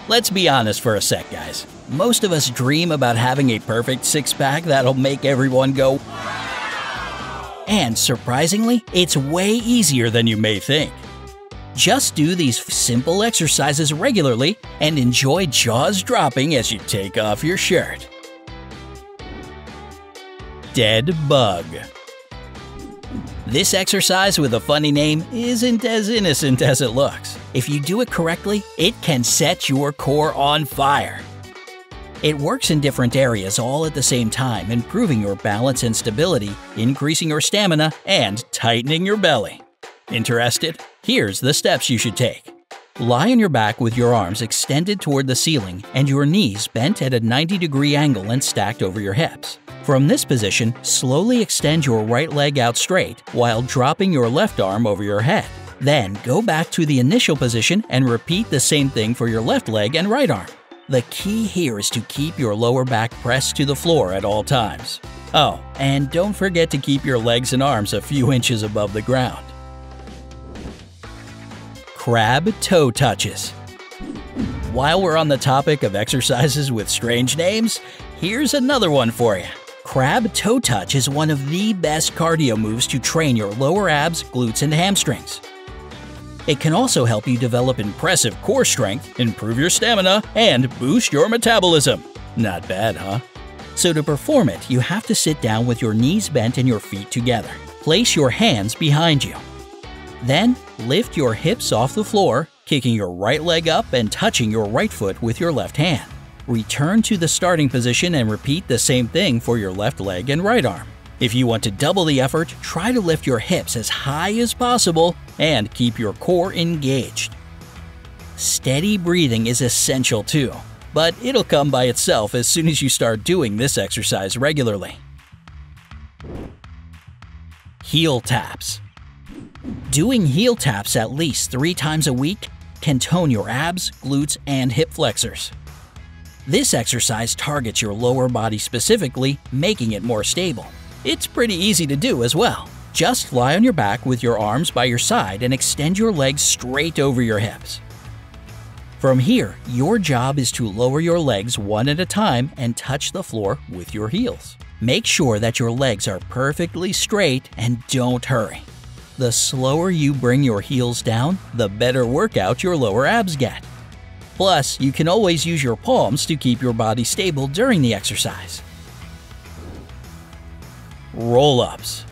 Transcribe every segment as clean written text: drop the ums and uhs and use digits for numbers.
Let's be honest for a sec, guys. Most of us dream about having a perfect six-pack that'll make everyone go wow. And surprisingly, it's way easier than you may think. Just do these simple exercises regularly and enjoy jaws dropping as you take off your shirt. Dead bug. This exercise with a funny name isn't as innocent as it looks. If you do it correctly, it can set your core on fire. It works in different areas all at the same time, improving your balance and stability, increasing your stamina, and tightening your belly. Interested? Here's the steps you should take. Lie on your back with your arms extended toward the ceiling and your knees bent at a 90-degree angle and stacked over your hips. From this position, slowly extend your right leg out straight while dropping your left arm over your head. Then go back to the initial position and repeat the same thing for your left leg and right arm. The key here is to keep your lower back pressed to the floor at all times. Oh, and don't forget to keep your legs and arms a few inches above the ground. Crab toe touches. While we're on the topic of exercises with strange names, here's another one for you. Crab toe touch is one of the best cardio moves to train your lower abs, glutes, and hamstrings. It can also help you develop impressive core strength, improve your stamina, and boost your metabolism. Not bad, huh? So to perform it, you have to sit down with your knees bent and your feet together. Place your hands behind you. Then, lift your hips off the floor, kicking your right leg up and touching your right foot with your left hand. Return to the starting position and repeat the same thing for your left leg and right arm. If you want to double the effort, try to lift your hips as high as possible and keep your core engaged. Steady breathing is essential too, but it'll come by itself as soon as you start doing this exercise regularly. Heel taps. Doing heel taps at least 3 times a week can tone your abs, glutes, and hip flexors. This exercise targets your lower body specifically, making it more stable. It's pretty easy to do as well. Just lie on your back with your arms by your side and extend your legs straight over your hips. From here, your job is to lower your legs one at a time and touch the floor with your heels. Make sure that your legs are perfectly straight and don't hurry. The slower you bring your heels down, the better workout your lower abs get. Plus, you can always use your palms to keep your body stable during the exercise. Roll-ups.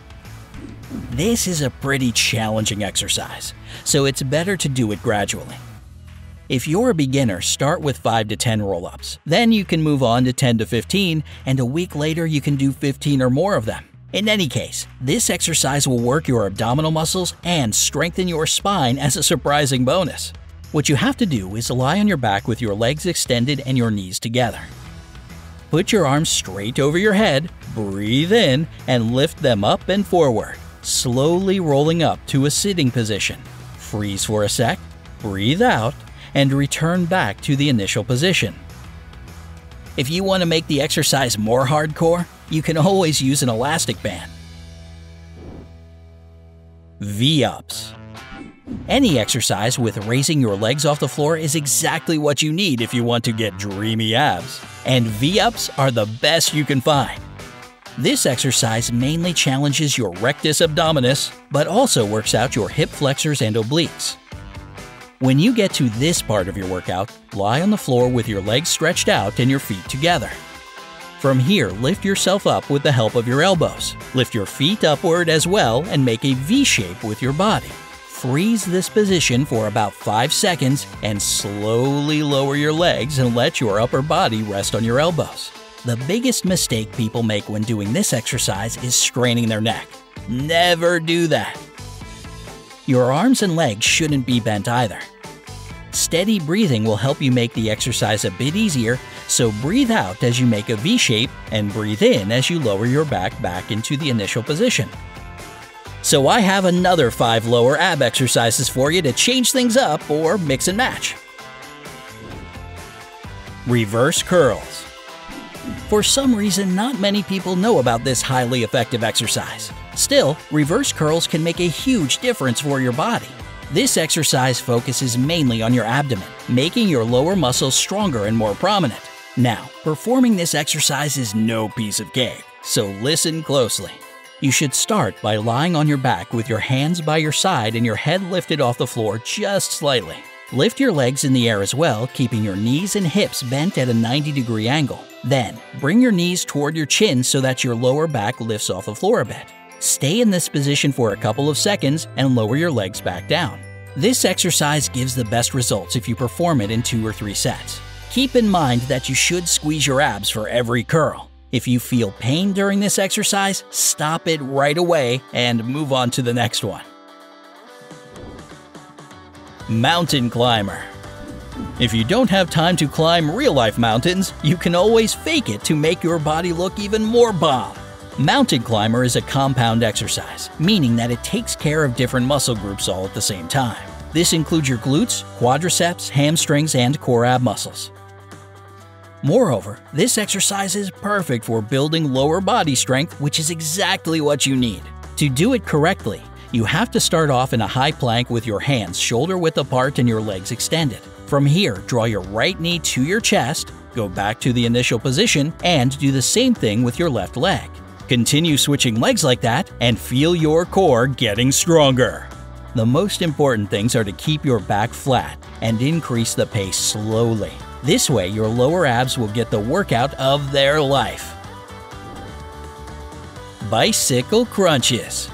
This is a pretty challenging exercise, so it's better to do it gradually. If you're a beginner, start with 5 to 10 roll-ups. Then you can move on to 10 to 15, and a week later you can do 15 or more of them. In any case, this exercise will work your abdominal muscles and strengthen your spine as a surprising bonus. What you have to do is lie on your back with your legs extended and your knees together. Put your arms straight over your head, breathe in, and lift them up and forward, slowly rolling up to a sitting position. Freeze for a sec, breathe out, and return back to the initial position. If you want to make the exercise more hardcore, you can always use an elastic band. V-ups. Any exercise with raising your legs off the floor is exactly what you need if you want to get dreamy abs. And V-ups are the best you can find. This exercise mainly challenges your rectus abdominis, but also works out your hip flexors and obliques. When you get to this part of your workout, lie on the floor with your legs stretched out and your feet together. From here, lift yourself up with the help of your elbows. Lift your feet upward as well and make a V shape with your body. Freeze this position for about 5 seconds and slowly lower your legs and let your upper body rest on your elbows. The biggest mistake people make when doing this exercise is straining their neck. Never do that. Your arms and legs shouldn't be bent either. Steady breathing will help you make the exercise a bit easier, so breathe out as you make a V shape and breathe in as you lower your back into the initial position. So I have another 5 lower ab exercises for you to change things up or mix and match. Reverse curls. For some reason, not many people know about this highly effective exercise. Still, reverse curls can make a huge difference for your body. This exercise focuses mainly on your abdomen, making your lower muscles stronger and more prominent. Now, performing this exercise is no piece of cake, so listen closely. You should start by lying on your back with your hands by your side and your head lifted off the floor just slightly. Lift your legs in the air as well, keeping your knees and hips bent at a 90-degree angle. Then, bring your knees toward your chin so that your lower back lifts off the floor a bit. Stay in this position for a couple of seconds and lower your legs back down. This exercise gives the best results if you perform it in 2 or 3 sets. Keep in mind that you should squeeze your abs for every curl. If you feel pain during this exercise, stop it right away and move on to the next one. Mountain climber. If you don't have time to climb real-life mountains, you can always fake it to make your body look even more bomb. Mountain climber is a compound exercise, meaning that it takes care of different muscle groups all at the same time. This includes your glutes, quadriceps, hamstrings, and core ab muscles. Moreover, this exercise is perfect for building lower body strength, which is exactly what you need. To do it correctly, you have to start off in a high plank with your hands shoulder-width apart and your legs extended. From here, draw your right knee to your chest, go back to the initial position, and do the same thing with your left leg. Continue switching legs like that and feel your core getting stronger. The most important things are to keep your back flat and increase the pace slowly. This way, your lower abs will get the workout of their life. Bicycle crunches.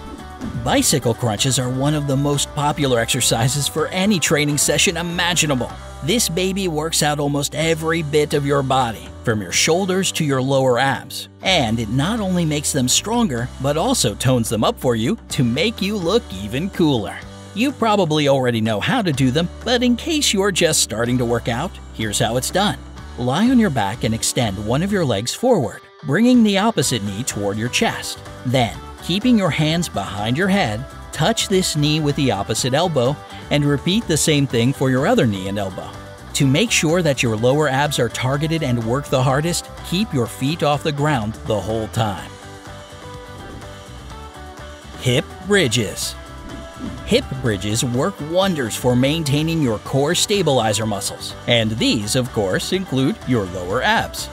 Bicycle crunches are one of the most popular exercises for any training session imaginable. This baby works out almost every bit of your body, from your shoulders to your lower abs. And it not only makes them stronger, but also tones them up for you to make you look even cooler. You probably already know how to do them, but in case you're just starting to work out, here's how it's done. Lie on your back and extend one of your legs forward, bringing the opposite knee toward your chest. Then, keeping your hands behind your head, touch this knee with the opposite elbow, and repeat the same thing for your other knee and elbow. To make sure that your lower abs are targeted and work the hardest, keep your feet off the ground the whole time. Hip bridges. Hip bridges work wonders for maintaining your core stabilizer muscles, and these, of course, include your lower abs.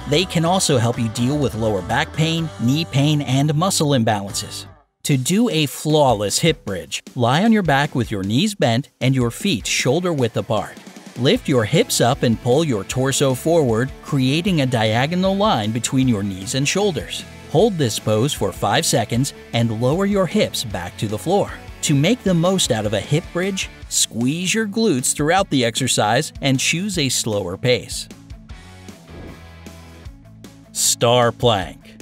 They can also help you deal with lower back pain, knee pain, and muscle imbalances. To do a flawless hip bridge, lie on your back with your knees bent and your feet shoulder-width apart. Lift your hips up and pull your torso forward, creating a diagonal line between your knees and shoulders. Hold this pose for 5 seconds and lower your hips back to the floor. To make the most out of a hip bridge, squeeze your glutes throughout the exercise and choose a slower pace. Star plank.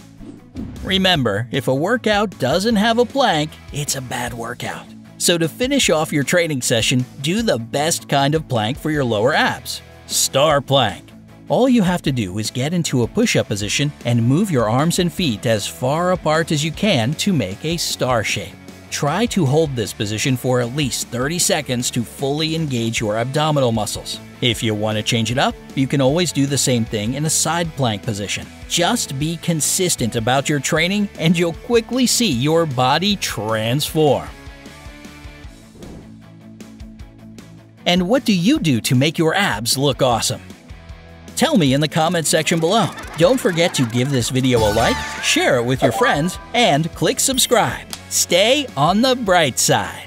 Remember, if a workout doesn't have a plank, it's a bad workout. So to finish off your training session, do the best kind of plank for your lower abs. Star plank. All you have to do is get into a push-up position and move your arms and feet as far apart as you can to make a star shape. Try to hold this position for at least 30 seconds to fully engage your abdominal muscles. If you want to change it up, you can always do the same thing in a side plank position. Just be consistent about your training and you'll quickly see your body transform. And what do you do to make your abs look awesome? Tell me in the comment section below. Don't forget to give this video a like, share it with your friends, and click subscribe. Stay on the bright side.